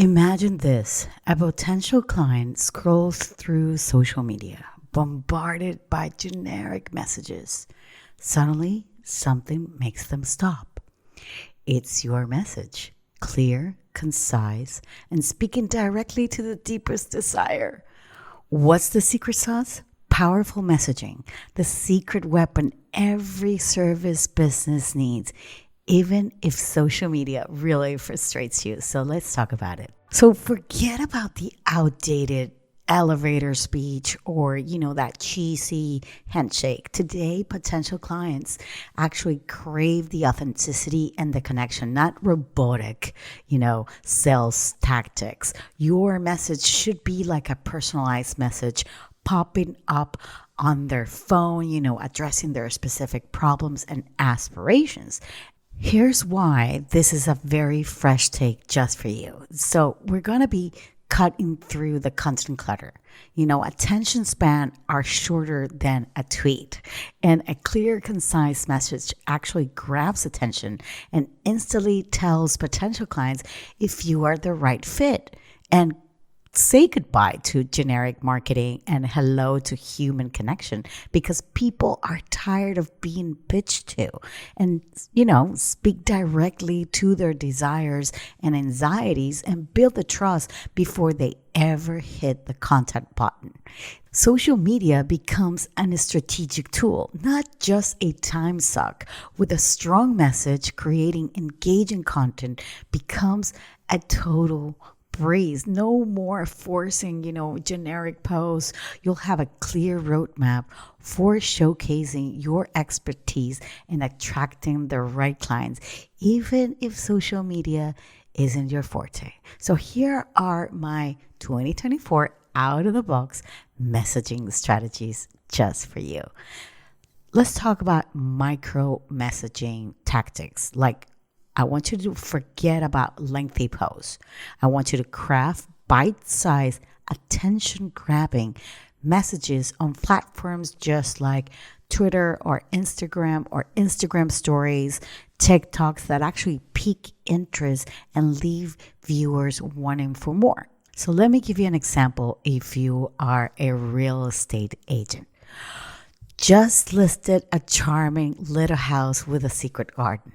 Imagine this: a potential client scrolls through social media, bombarded by generic messages. Suddenly, something makes them stop. It's your message, clear, concise, and speaking directly to the deepest desire. What's the secret sauce? Powerful messaging, the secret weapon every service business needs, even if social media really frustrates you. So let's talk about it. So forget about the outdated elevator speech or, that cheesy handshake. Today, potential clients actually crave the authenticity and the connection, not robotic, sales tactics. Your message should be like a personalized message popping up on their phone, addressing their specific problems and aspirations. Here's why this is a very fresh take just for you. So we're going to be cutting through the content clutter. Attention span are shorter than a tweet, and a clear, concise message actually grabs attention and instantly tells potential clients if you are the right fit, and say goodbye to generic marketing and hello to human connection, because people are tired of being pitched to. And speak directly to their desires and anxieties and build the trust before they ever hit the contact button. Social media becomes a strategic tool, not just a time suck. With a strong message, creating engaging content becomes a total breeze. No more forcing, generic posts. You'll have a clear roadmap for showcasing your expertise and attracting the right clients, even if social media isn't your forte. So here are my 2024 out of the box messaging strategies just for you. Let's talk about micro messaging tactics. I want you to forget about lengthy posts. I want you to craft bite-sized, attention-grabbing messages on platforms just like Twitter or Instagram stories, TikToks that actually pique interest and leave viewers wanting for more. So let me give you an example if you are a real estate agent. Just listed a charming little house with a secret garden.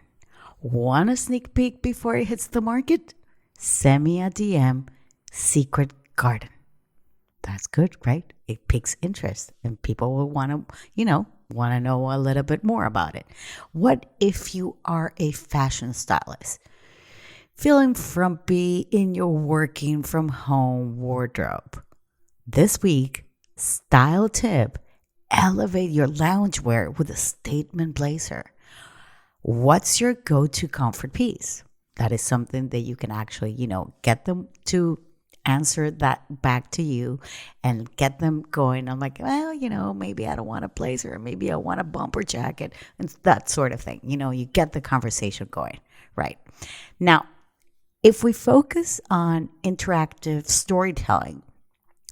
Want a sneak peek before it hits the market? Send me a DM, secret garden. That's good, right? It piques interest and people will want to know a little bit more about it. What if you are a fashion stylist? Feeling frumpy in your working from home wardrobe? This week, style tip: elevate your loungewear with a statement blazer. What's your go-to comfort piece? That is something that you can actually, get them to answer that back to you and get them going. I'm like, well, maybe I don't want a blazer, or maybe I want a bumper jacket, and that sort of thing. You get the conversation going, right? Now, if we focus on interactive storytelling,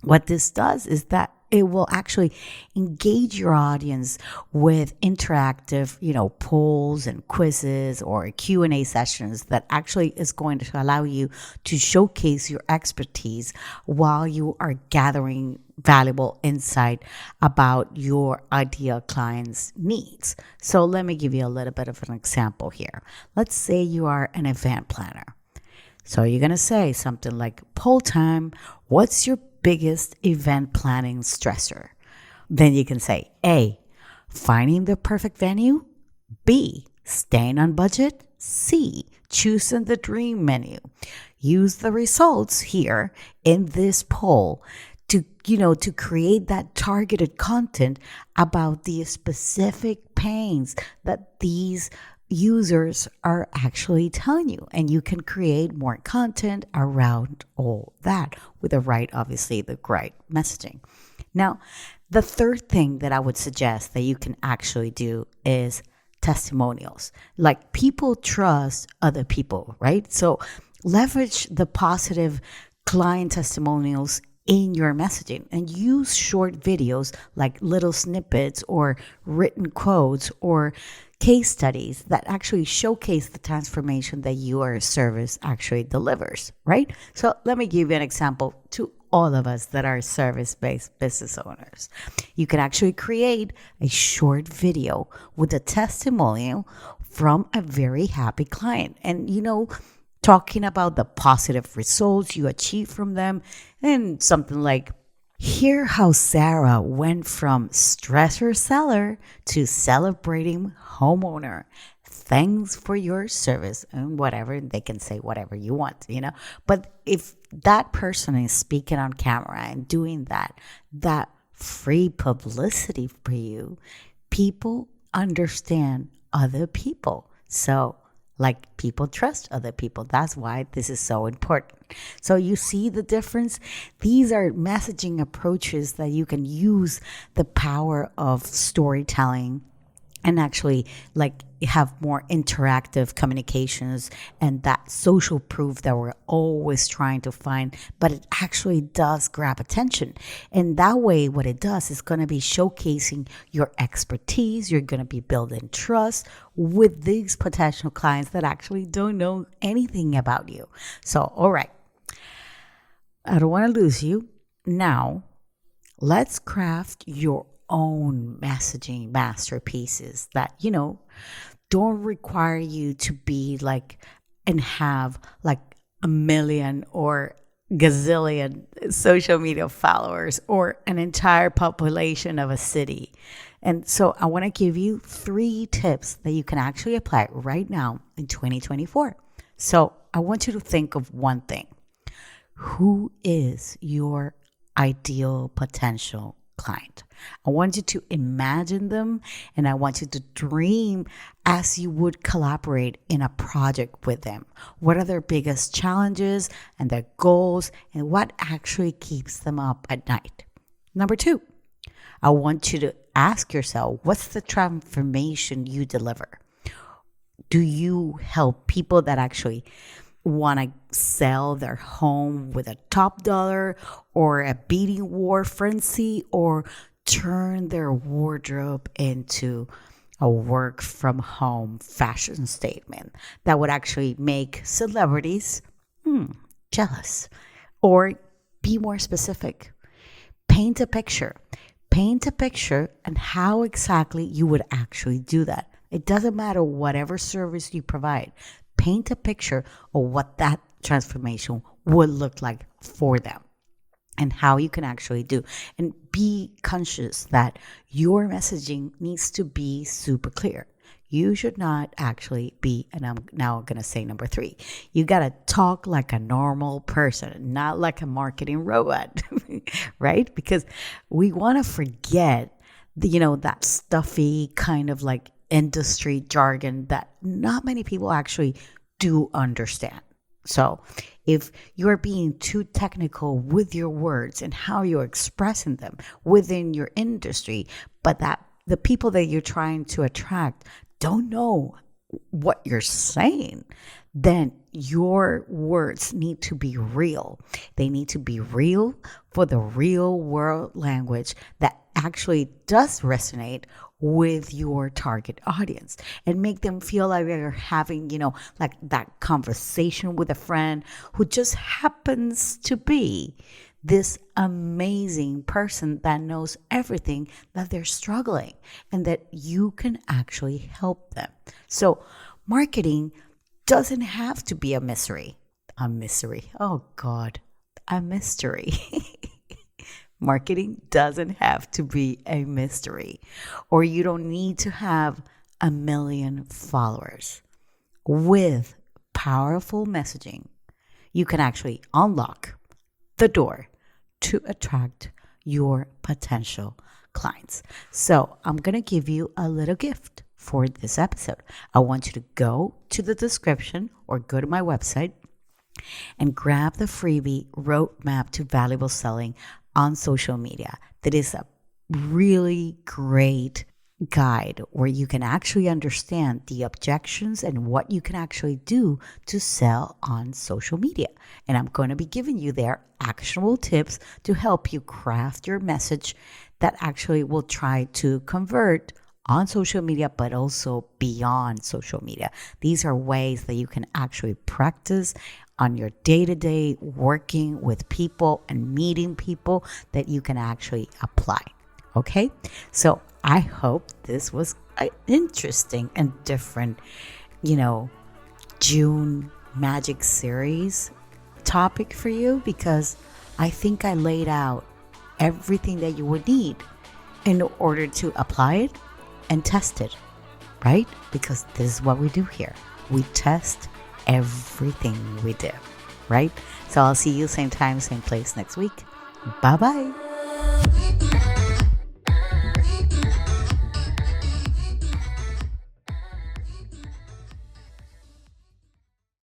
what this does is that it will actually engage your audience with interactive, polls and quizzes or Q&A sessions that actually is going to allow you to showcase your expertise while you are gathering valuable insight about your ideal client's needs. So let me give you a little bit of an example here. Let's say you are an event planner. So you're going to say something like, poll time, what's your biggest event planning stressor? Then you can say A, finding the perfect venue. B, staying on budget. C, choosing the dream menu. Use the results here in this poll to create that targeted content about the specific pains that these users are actually telling you, and you can create more content around all that with the right messaging. Now, the third thing that I would suggest that you can actually do is testimonials. Like, people trust other people, right? So leverage the positive client testimonials in your messaging and use short videos like little snippets or written quotes or case studies that actually showcase the transformation that your service actually delivers, right? So let me give you an example to all of us that are service-based business owners. You can actually create a short video with a testimonial from a very happy client. And, talking about the positive results you achieve from them, and something like, hear how Sarah went from stressor seller to celebrating homeowner. Thanks for your service, and whatever. They can say whatever you want. But if that person is speaking on camera and doing that free publicity for you, people understand other people. So, like, people trust other people. That's why this is so important. So you see the difference? These are messaging approaches that you can use the power of storytelling and actually have more interactive communications and that social proof that we're always trying to find, but it actually does grab attention. And that way, what it does is going to be showcasing your expertise. You're going to be building trust with these potential clients that actually don't know anything about you. So, all right, I don't want to lose you. Now, let's craft your own messaging masterpieces that, don't require you to be and have a million or gazillion social media followers or an entire population of a city. And so I want to give you 3 tips that you can actually apply right now in 2024. So I want you to think of one thing. Who is your ideal potential client? I want you to imagine them, and I want you to dream as you would collaborate in a project with them. What are their biggest challenges and their goals, and what actually keeps them up at night? Number 2, I want you to ask yourself, what's the transformation you deliver? Do you help people that actually want to sell their home with a top dollar or a bidding war frenzy, or turn their wardrobe into a work from home fashion statement that would actually make celebrities jealous? Or be more specific, paint a picture and how exactly you would actually do that. It doesn't matter whatever service you provide. Paint a picture of what that transformation would look like for them and how you can actually do. And be conscious that your messaging needs to be super clear. You should not actually be, and I'm now going to say number 3, you got to talk like a normal person, not like a marketing robot, right? Because we want to forget that stuffy kind of industry jargon that not many people actually do understand. So if you're being too technical with your words and how you're expressing them within your industry, but that the people that you're trying to attract don't know what you're saying, then your words need to be real. They need to be real for the real world language that actually does resonate with your target audience and make them feel like they're having, that conversation with a friend who just happens to be this amazing person that knows everything that they're struggling and that you can actually help them. So marketing doesn't have to be a mystery. Oh God, a mystery. Marketing doesn't have to be a mystery, or you don't need to have 1 million followers. With powerful messaging, you can actually unlock the door to attract your potential clients. So I'm going to give you a little gift for this episode. I want you to go to the description or go to my website and grab the freebie Roadmap to Valuable Selling on Social Media. That is a really great guide where you can actually understand the objections and what you can actually do to sell on social media. And I'm going to be giving you there actionable tips to help you craft your message that actually will try to convert on social media, but also beyond social media. These are ways that you can actually practice on your day-to-day working with people and meeting people that you can actually apply. Okay? So I hope this was an interesting and different, June Magic Series topic for you, because I think I laid out everything that you would need in order to apply it and test it, right? Because this is what we do here. We test everything we do, right? So I'll see you same time, same place next week. Bye-bye.